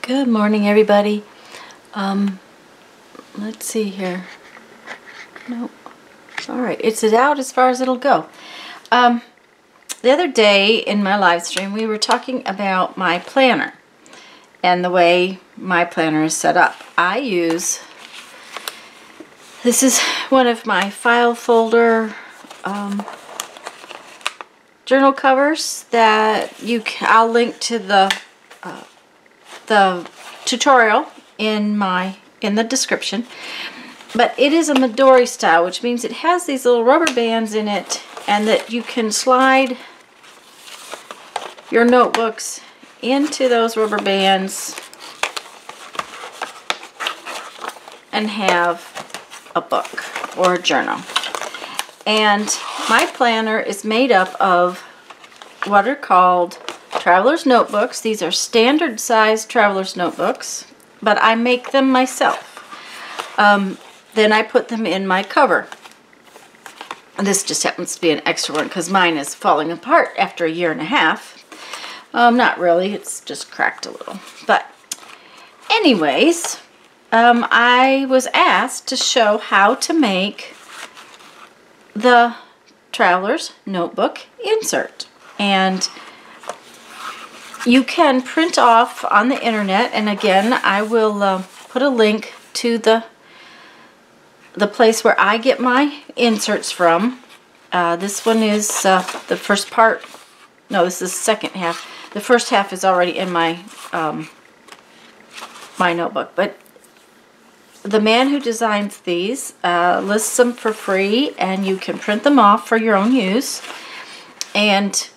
Good morning, everybody. Let's see here. Nope. All right, it's out as far as it'll go. The other day in my live stream, we were talking about my planner and the way my planner is set up. This is one of my file folder journal covers that I'll link to the tutorial in the description. But it is a Midori style, which means it has these little rubber bands in it, and that you can slide your notebooks into those rubber bands and have a book or a journal. And my planner is made up of what are called traveler's notebooks. These are standard size traveler's notebooks, but I make them myself. Then I put them in my cover. This just happens to be an extra one because mine is falling apart after a year and a half. Not really, it's just cracked a little. But anyways, I was asked to show how to make the traveler's notebook insert. And you can print off on the internet, and again, I will put a link to the place where I get my inserts from. This one is the first part. No, this is the second half. The first half is already in my my notebook. But the man who designs these lists them for free, and you can print them off for your own use. And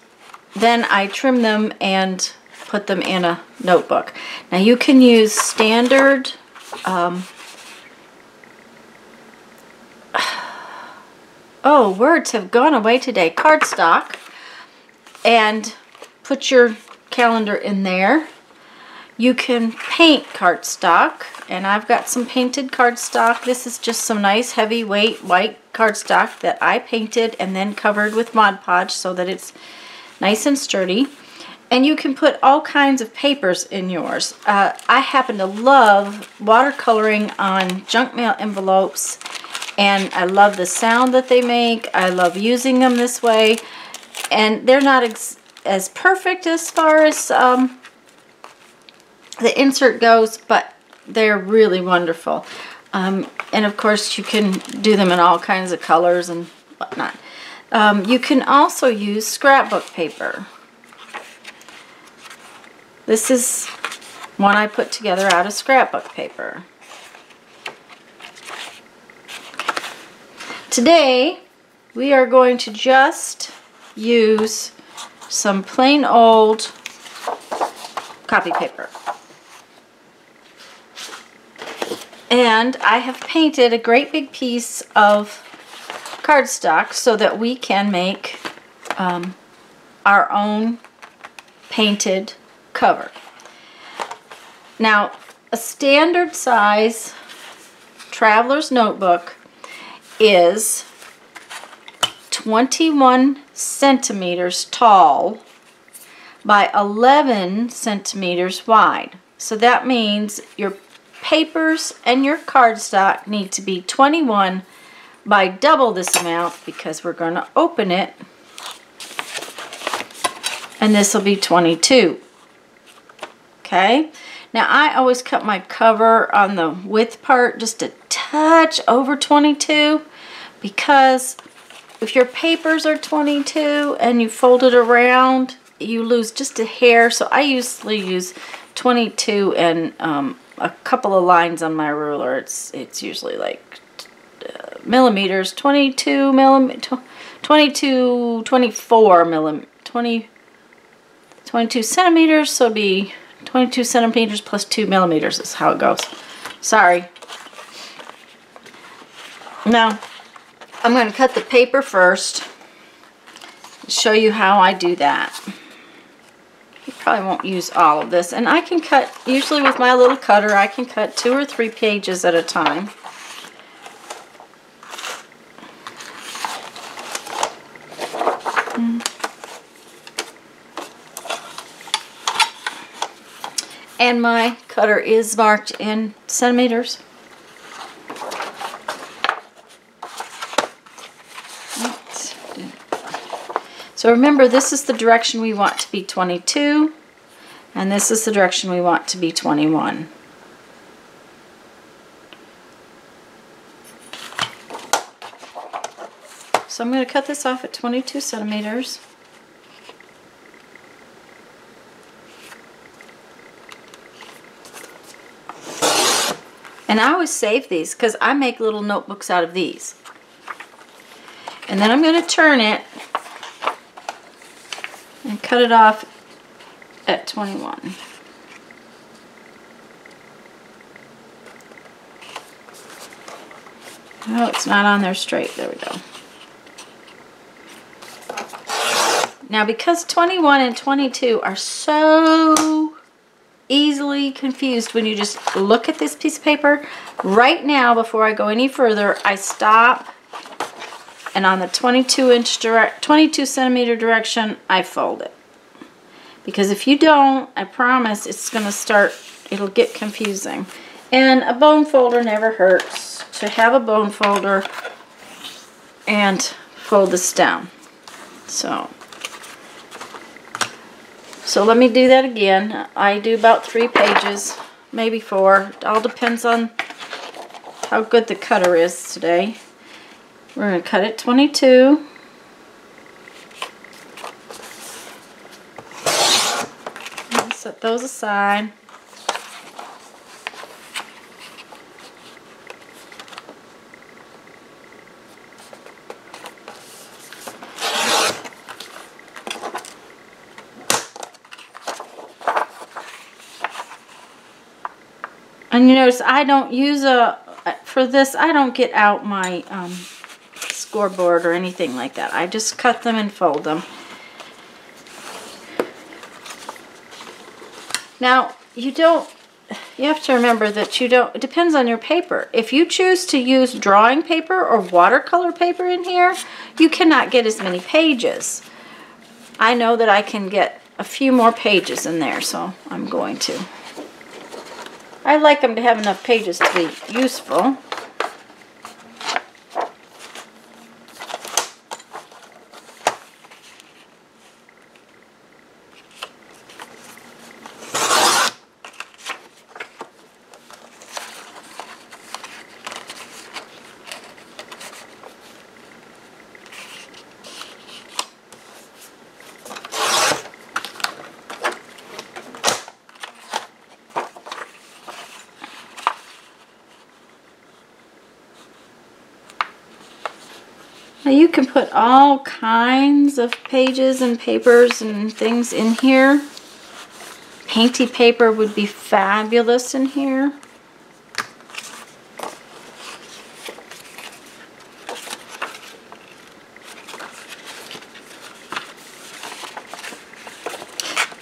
then I trim them and put them in a notebook. Now you can use standard oh, words have gone away today. Cardstock, and put your calendar in there. You can paint cardstock, and I've got some painted cardstock. This is just some nice heavyweight white cardstock that I painted and then covered with Mod Podge so that it's nice and sturdy. And you can put all kinds of papers in yours. I happen to love watercoloring on junk mail envelopes, and I love the sound that they make. I love using them this way, and they're not as perfect as far as the insert goes, but they're really wonderful. And of course you can do them in all kinds of colors and whatnot. You can also use scrapbook paper. This is one I put together out of scrapbook paper. Today we are going to just use some plain old copy paper. And I have painted a great big piece of cardstock so that we can make our own painted cover. Now, a standard size traveler's notebook is 21 centimeters tall by 11 centimeters wide. So that means your papers and your cardstock need to be 21 by double this amount, because we're going to open it, and this will be 22. Okay, now I always cut my cover on the width part just a touch over 22, because if your papers are 22 and you fold it around, you lose just a hair. So I usually use 22 and a couple of lines on my ruler. It's usually like millimeters, 22 millimeter, 22, 24 millimeter, 22 centimeters. So it'd be 22 centimeters plus 2 millimeters is how it goes. Sorry. Now I'm going to cut the paper first, show you how I do that. You probably won't use all of this, and I can cut, usually with my little cutter, I can cut 2 or 3 pages at a time. And my cutter is marked in centimeters. So remember, this is the direction we want to be 22, and this is the direction we want to be 21. So I'm going to cut this off at 22 centimeters. And I always save these because I make little notebooks out of these. And then I'm going to turn it and cut it off at 21. Oh, it's not on there straight. There we go. Now, because 21 and 22 are so easily confused when you just look at this piece of paper, right now, before I go any further, I stop, and on the 22 centimeter direction, I fold it. Because if you don't, I promise it's going to start, it'll get confusing. And a bone folder never hurts. To have a bone folder and fold this down. So let me do that again. I do about 3 pages, maybe 4. It all depends on how good the cutter is today. We're going to cut it 22. Set those aside. And you notice I don't use for this, I don't get out my scoreboard or anything like that. I just cut them and fold them. Now, you have to remember that it depends on your paper. If you choose to use drawing paper or watercolor paper in here, you cannot get as many pages. I know that I can get a few more pages in there, so I'm going to. I like them to have enough pages to be useful. Now you can put all kinds of pages and papers and things in here. Painty paper would be fabulous in here.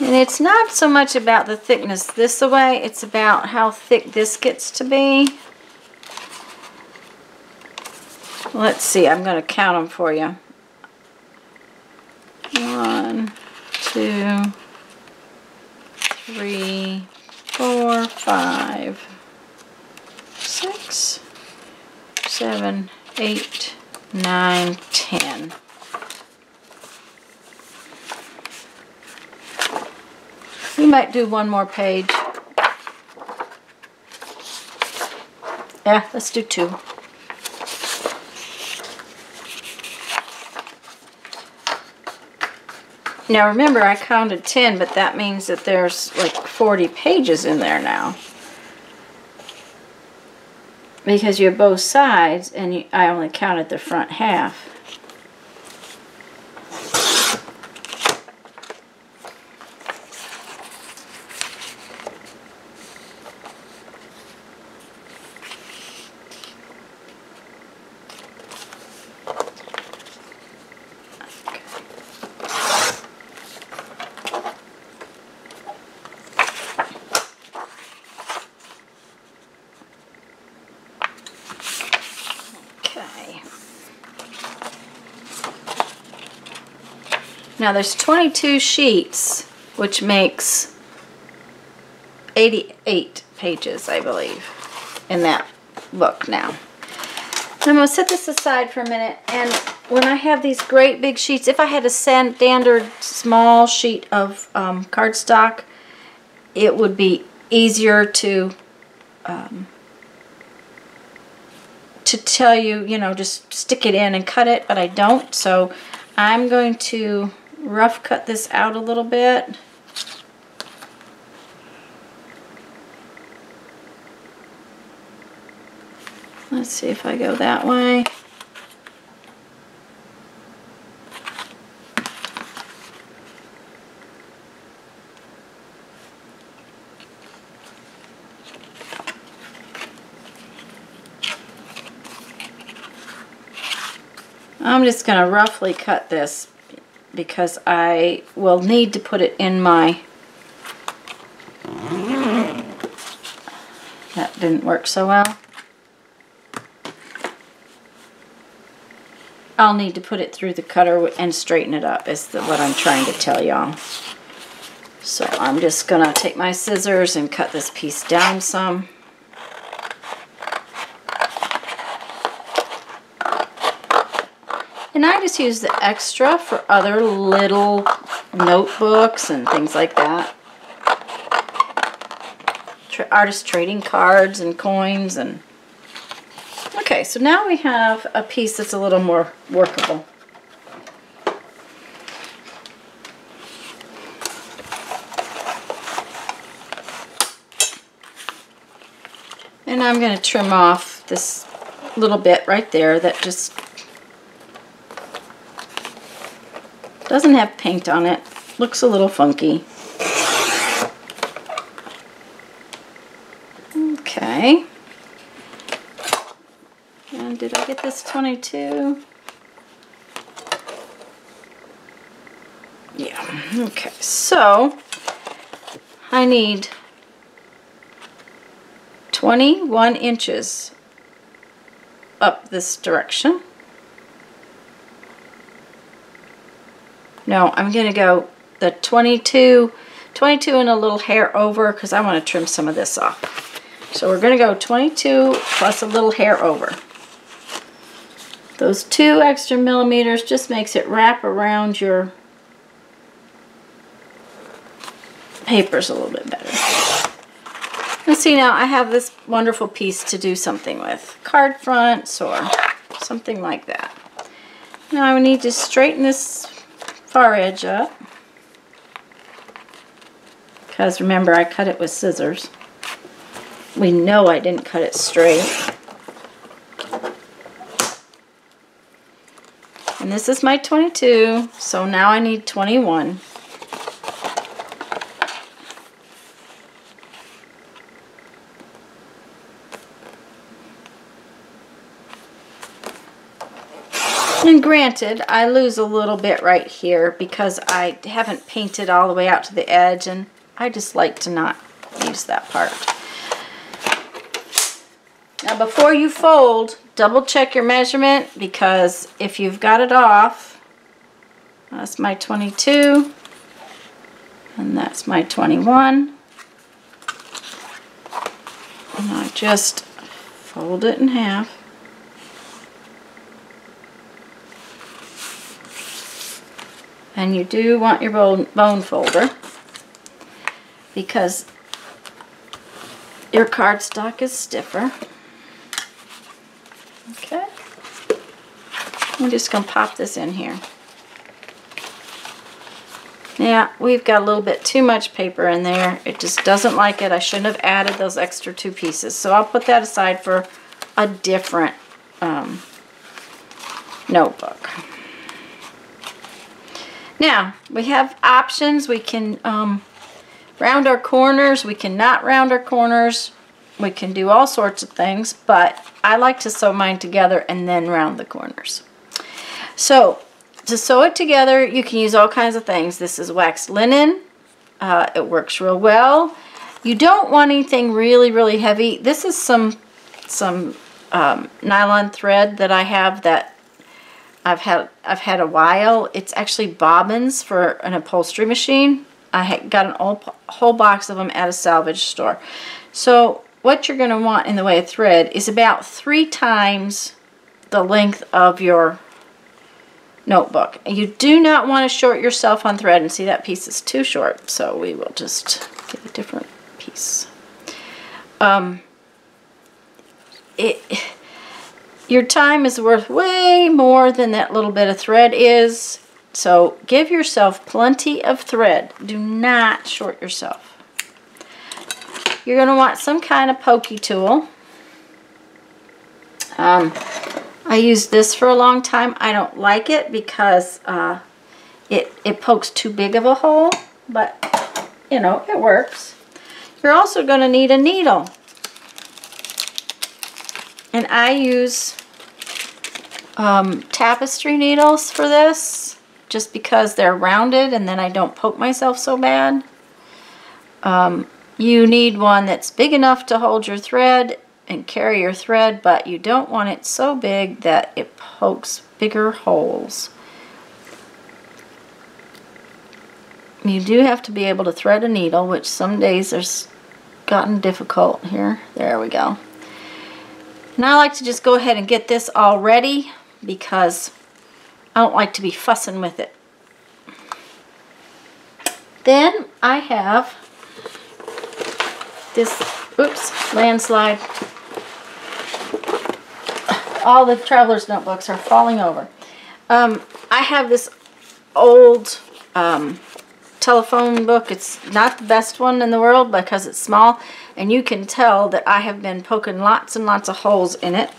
And it's not so much about the thickness this way, it's about how thick this gets to be. Let's see, I'm going to count them for you. 1, 2, 3, 4, 5, 6, 7, 8, 9, 10. We might do one more page. Yeah, let's do 2. Now remember, I counted 10, but that means that there's like 40 pages in there now. Because you have both sides, and I only counted the front half. Now there's 22 sheets, which makes 88 pages, I believe, in that book now. I'm going to set this aside for a minute, and when I have these great big sheets, if I had a standard small sheet of cardstock, it would be easier to tell you, you know, just stick it in and cut it, but I don't, so I'm going to rough cut this out a little bit. Let's see if I go that way. I'm just going to roughly cut this because I will need to put it in my... That didn't work so well. I'll need to put it through the cutter and straighten it up is what I'm trying to tell y'all. So I'm just going to take my scissors and cut this piece down some. And I just use the extra for other little notebooks and things like that. Artist trading cards and coins and... Okay, so now we have a piece that's a little more workable. And I'm going to trim off this little bit right there that just doesn't have paint on it. Looks a little funky. Okay. And did I get this 22? Yeah. Okay. So I need 21 inches up this direction. No, I'm going to go the 22 and a little hair over because I want to trim some of this off. So we're going to go 22 plus a little hair over. Those 2 extra millimeters just makes it wrap around your papers a little bit better. Let's see, now I have this wonderful piece to do something with. Card fronts or something like that. Now I need to straighten this far edge up. Because remember, I cut it with scissors. We know I didn't cut it straight. And this is my 22, so now I need 21. And granted, I lose a little bit right here because I haven't painted all the way out to the edge, and I just like to not use that part. Now before you fold, double check your measurement, because if you've got it off, that's my 22 and that's my 21. And I just fold it in half. And you do want your bone folder because your cardstock is stiffer. Okay. I'm just going to pop this in here. Now, we've got a little bit too much paper in there. It just doesn't like it. I shouldn't have added those extra 2 pieces. So I'll put that aside for a different notebook. Now, we have options. We can round our corners. We can not round our corners. We can do all sorts of things, but I like to sew mine together and then round the corners. So, to sew it together, you can use all kinds of things. This is waxed linen. It works real well. You don't want anything really, really heavy. This is some nylon thread that I have that I've had a while. It's actually bobbins for an upholstery machine. I got an whole box of them at a salvage store. So what you're going to want in the way of thread is about 3 times the length of your notebook. You do not want to short yourself on thread, and see that piece is too short, so we will just get a different piece. Your time is worth way more than that little bit of thread is, so give yourself plenty of thread. Do not short yourself. You're going to want some kind of pokey tool. I used this for a long time. I don't like it because it pokes too big of a hole, but you know, it works. You're also going to need a needle. And I use tapestry needles for this, just because they're rounded and then I don't poke myself so bad. You need one that's big enough to hold your thread and carry your thread, but you don't want it so big that it pokes bigger holes. You do have to be able to thread a needle, which some days there's gotten difficult here. There we go. And I like to just go ahead and get this all ready because I don't like to be fussing with it. Then I have this, oops, landslide. All the traveler's notebooks are falling over. I have this old telephone book. It's not the best one in the world because it's small, and you can tell that I have been poking lots and lots of holes in it.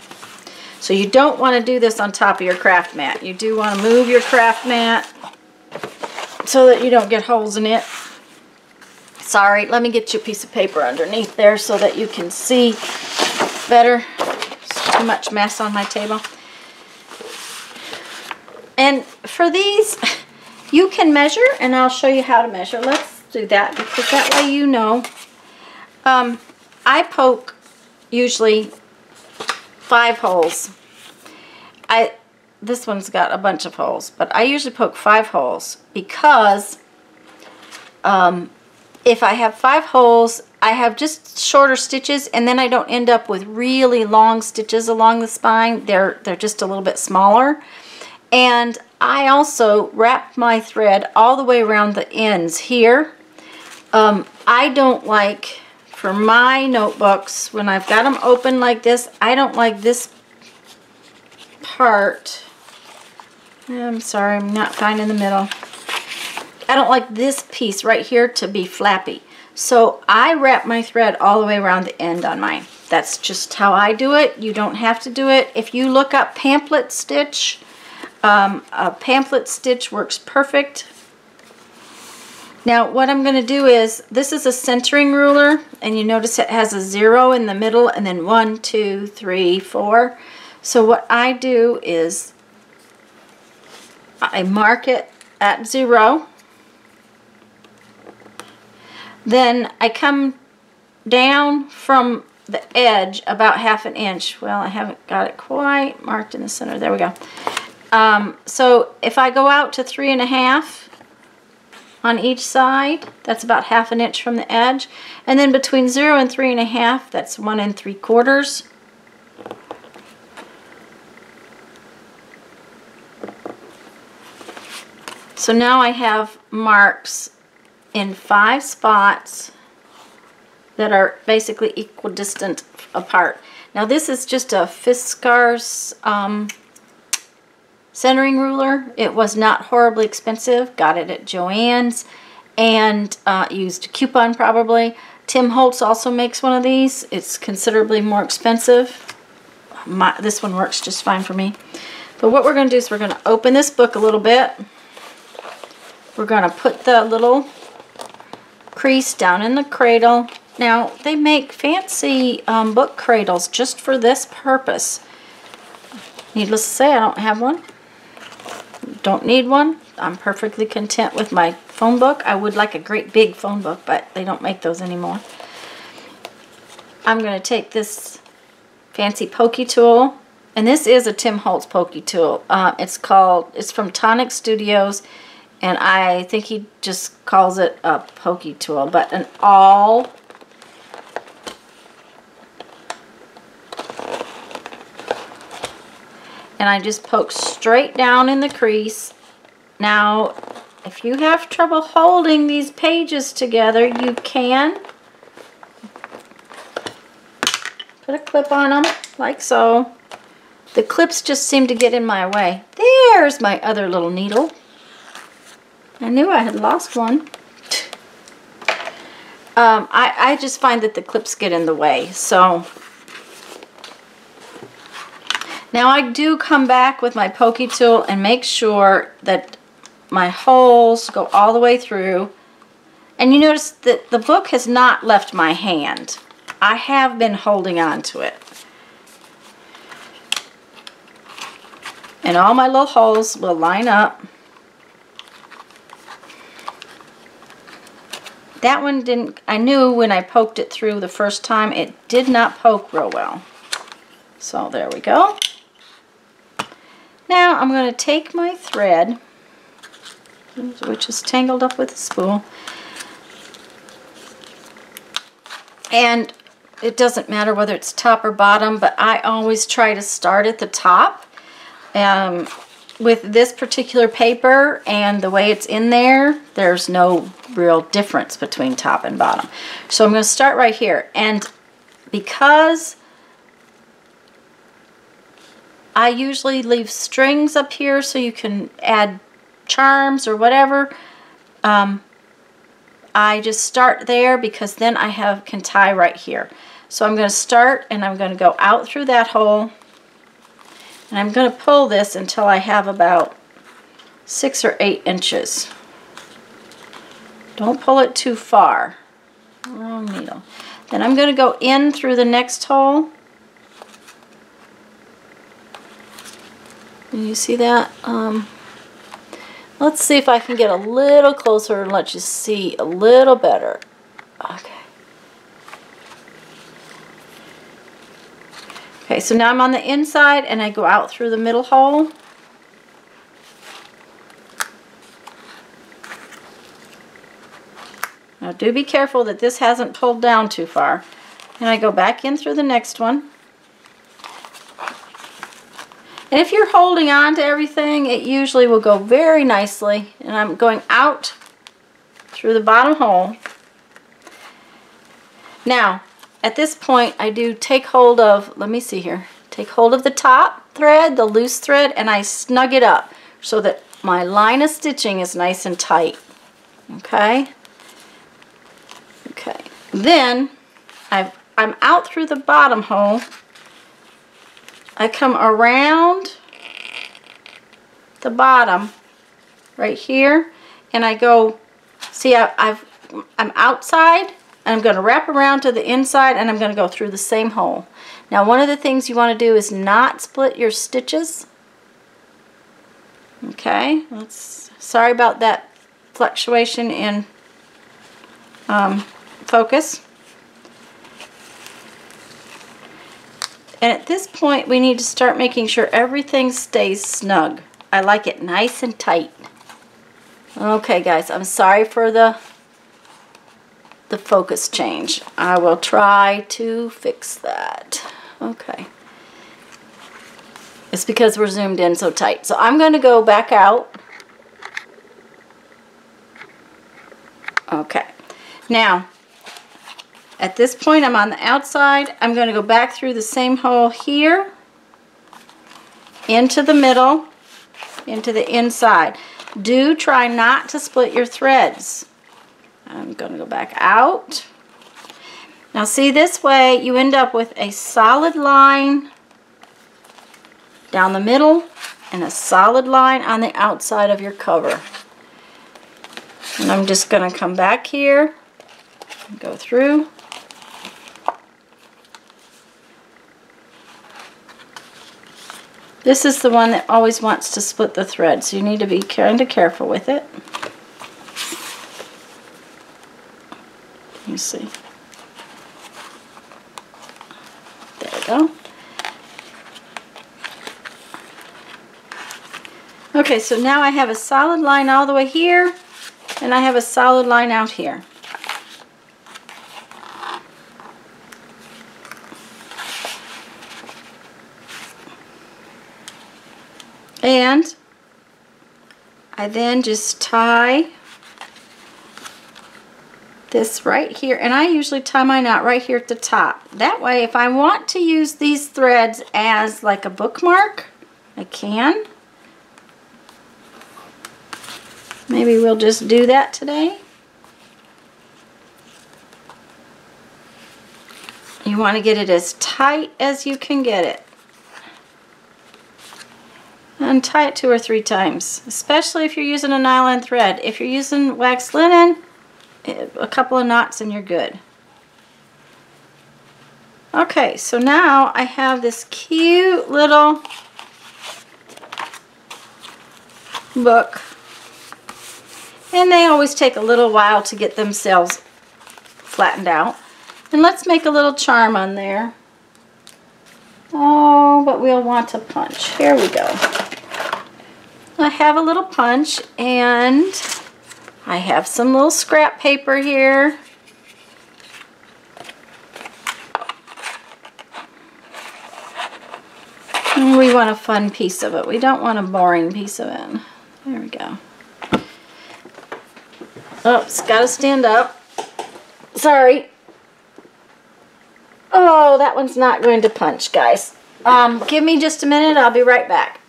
So you don't want to do this on top of your craft mat. You do want to move your craft mat so that you don't get holes in it. Sorry, let me get you a piece of paper underneath there so that you can see better. There's too much mess on my table. And for these, you can measure, and I'll show you how to measure. Let's do that because that way you know. I poke usually 5 holes. This one's got a bunch of holes, but I usually poke 5 holes because if I have 5 holes, I have just shorter stitches, and then I don't end up with really long stitches along the spine. They're just a little bit smaller. And I also wrap my thread all the way around the ends here. I don't like, for my notebooks, when I've got them open like this, I don't like this part. I'm sorry, I'm not finding the middle. I don't like this piece right here to be flappy. So I wrap my thread all the way around the end on mine. That's just how I do it. You don't have to do it. If you look up pamphlet stitch, a pamphlet stitch works perfect. Now what I'm going to do is, this is a centering ruler, and you notice it has a 0 in the middle and then 1, 2, 3, 4. So what I do is I mark it at 0. Then I come down from the edge about 1/2 inch. Well, I haven't got it quite marked in the center. There we go. So if I go out to 3.5 on each side, that's about 1/2 inch from the edge. And then between 0 and 3.5, that's 1 3/4. So now I have marks in 5 spots that are basically equidistant apart. Now this is just a Fiskars centering ruler. It was not horribly expensive. Got it at Joann's and used a coupon probably. Tim Holtz also makes one of these. It's considerably more expensive. This one works just fine for me. But what we're going to do is we're going to open this book a little bit. We're going to put the little crease down in the cradle. Now they make fancy book cradles just for this purpose. Needless to say, I don't have one. Don't need one. I'm perfectly content with my phone book. I would like a great big phone book, but they don't make those anymore. I'm going to take this fancy pokey tool, and this is a Tim Holtz pokey tool. It's from Tonic Studios. And I think he just calls it a pokey tool, but an awl. And I just poke straight down in the crease. Now, if you have trouble holding these pages together, you can put a clip on them, like so. The clips just seem to get in my way. There's my other little needle. I knew I had lost one. I just find that the clips get in the way, so. Now I do come back with my pokey tool and make sure that my holes go all the way through. And you notice that the book has not left my hand. I have been holding on to it. And all my little holes will line up. That one didn't, I knew when I poked it through the first time, it did not poke real well. So there we go. Now I'm going to take my thread, which is tangled up with the spool, and it doesn't matter whether it's top or bottom, but I always try to start at the top. With this particular paper and the way it's in there, there's no real difference between top and bottom. So I'm going to start right here, and because I usually leave strings up here so you can add charms or whatever, I just start there because then I can tie right here. So I'm going to start and I'm going to go out through that hole. And I'm going to pull this until I have about 6 or 8 inches. Don't pull it too far. Wrong needle. Then I'm going to go in through the next hole. Can you see that? Let's see if I can get a little closer and let you see a little better. Okay. Okay, so now I'm on the inside and I go out through the middle hole. Now do be careful that this hasn't pulled down too far. And I go back in through the next one. And if you're holding on to everything, it usually will go very nicely. And I'm going out through the bottom hole. Now, at this point, I do take hold of, let me see here, take hold of the top thread, the loose thread, and I snug it up so that my line of stitching is nice and tight. Okay? Okay. Then, I'm out through the bottom hole. I come around the bottom right here, and I go, see, I'm outside, and I'm going to wrap around to the inside, and I'm going to go through the same hole. Now, one of the things you want to do is not split your stitches. Okay, sorry about that fluctuation in focus. And at this point, we need to start making sure everything stays snug. I like it nice and tight. Okay, guys, I'm sorry for the focus change. I will try to fix that. Okay. It's because we're zoomed in so tight. So I'm going to go back out. Okay. Now, at this point, I'm on the outside. I'm going to go back through the same hole here, into the middle, into the inside. Do try not to split your threads. I'm going to go back out. Now see, this way you end up with a solid line down the middle and a solid line on the outside of your cover. And I'm just going to come back here and go through. This is the one that always wants to split the thread, so you need to be kind of careful with it. You see. There we go. Okay, so now I have a solid line all the way here, and I have a solid line out here. And I then just tie this right here, and I usually tie my knot right here at the top. That way, if I want to use these threads as like a bookmark, I can. Maybe we'll just do that today. You want to get it as tight as you can get it. And tie it 2 or 3 times, especially if you're using a nylon thread. If you're using waxed linen, a couple of knots and you're good. Okay, so now I have this cute little book. And they always take a little while to get themselves flattened out. And let's make a little charm on there. Oh, but we'll want a punch. Here we go. I have a little punch, and I have some little scrap paper here. And we want a fun piece of it. We don't want a boring piece of it. There we go. Oh, it's got to stand up. Sorry. Oh, that one's not going to punch, guys. Give me just a minute. I'll be right back.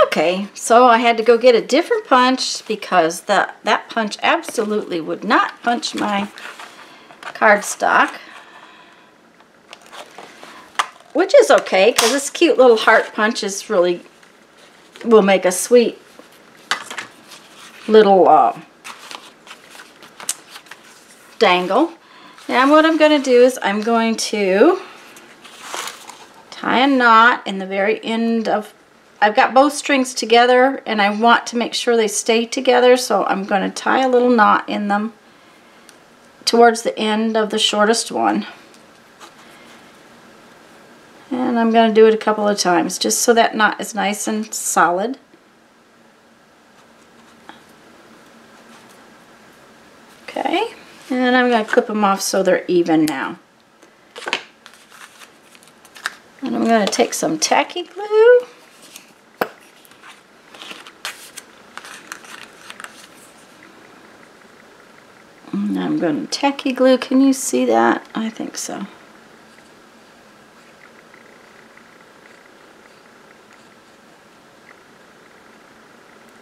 Okay, so I had to go get a different punch because that punch absolutely would not punch my cardstock. Which is okay, because this cute little heart punch is really, will make a sweet little dangle. Now what I'm going to do is I'm going to tie a knot in the very end of, I've got both strings together and I want to make sure they stay together, so I'm going to tie a little knot in them towards the end of the shortest one. And I'm going to do it a couple of times just so that knot is nice and solid. Okay, and I'm going to clip them off so they're even now. And I'm going to take some tacky glue. And I'm going to tacky glue. Can you see that? I think so.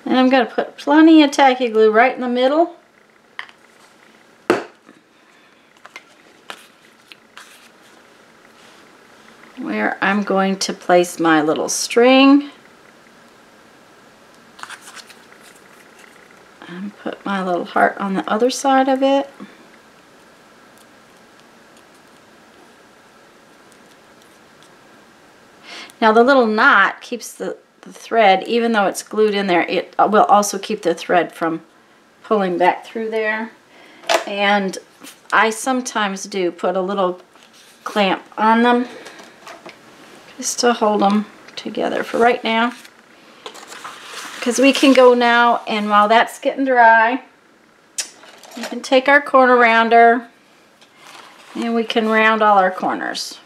And I'm going to put plenty of tacky glue right in the middle. Where I'm going to place my little string. And put my little heart on the other side of it. Now the little knot keeps the thread, even though it's glued in there, it will also keep the thread from pulling back through there. And I sometimes do put a little clamp on them just to hold them together for right now. Because we can go now, and while that's getting dry, we can take our corner rounder and we can round all our corners.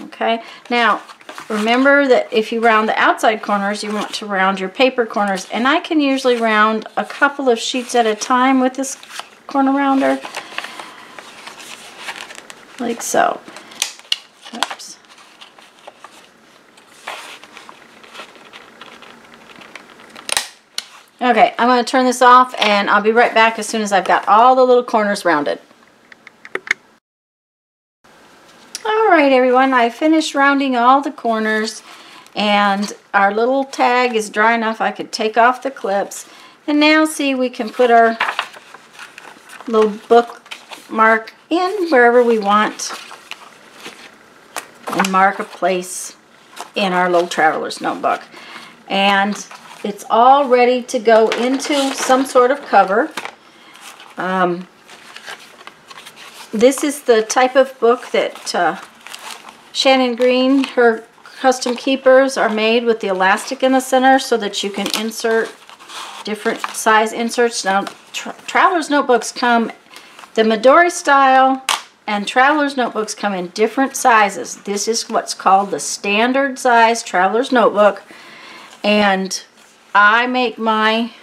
Okay, now remember that if you round the outside corners, you want to round your paper corners, and I can usually round a couple of sheets at a time with this corner rounder, like so. Oops. Okay, I'm going to turn this off, and I'll be right back as soon as I've got all the little corners rounded. Alright everyone, I finished rounding all the corners, and our little tag is dry enough I could take off the clips. And now see, we can put our little bookmark in wherever we want and mark a place in our little traveler's notebook. And it's all ready to go into some sort of cover. This is the type of book that Shannon Green, her custom keepers are made with the elastic in the center so that you can insert different size inserts. Now, Traveler's Notebooks come, the Midori style and Traveler's Notebooks come in different sizes. This is what's called the standard size Traveler's Notebook, and I make my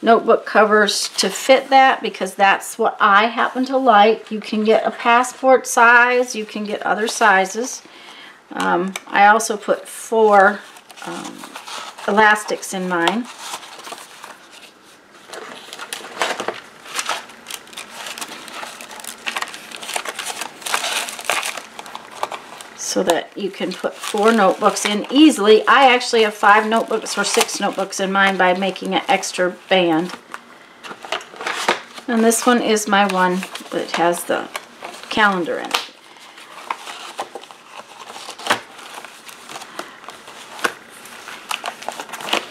notebook covers to fit that because that's what I happen to like. You can get a passport size, you can get other sizes. I also put 4 elastics in mine. So that you can put 4 notebooks in easily. I actually have 5 notebooks or 6 notebooks in mine by making an extra band. And this one is my one that has the calendar in it.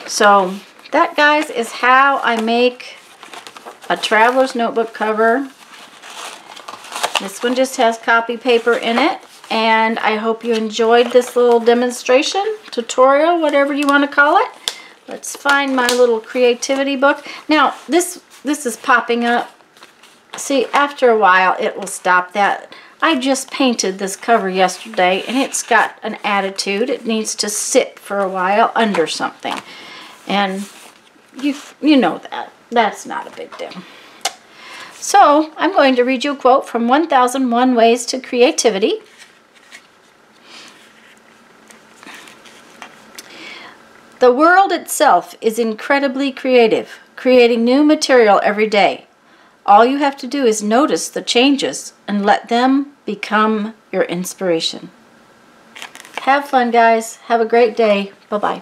So that, guys, is how I make a Traveler's Notebook cover. This one just has copy paper in it. And I hope you enjoyed this little demonstration, tutorial, whatever you want to call it. Let's find my little creativity book. Now, this is popping up. See, after a while, it will stop that. I just painted this cover yesterday, and it's got an attitude. It needs to sit for a while under something. And you know that. That's not a big deal. So, I'm going to read you a quote from 1001 Ways to Creativity. The world itself is incredibly creative, creating new material every day. All you have to do is notice the changes and let them become your inspiration. Have fun, guys. Have a great day. Bye-bye.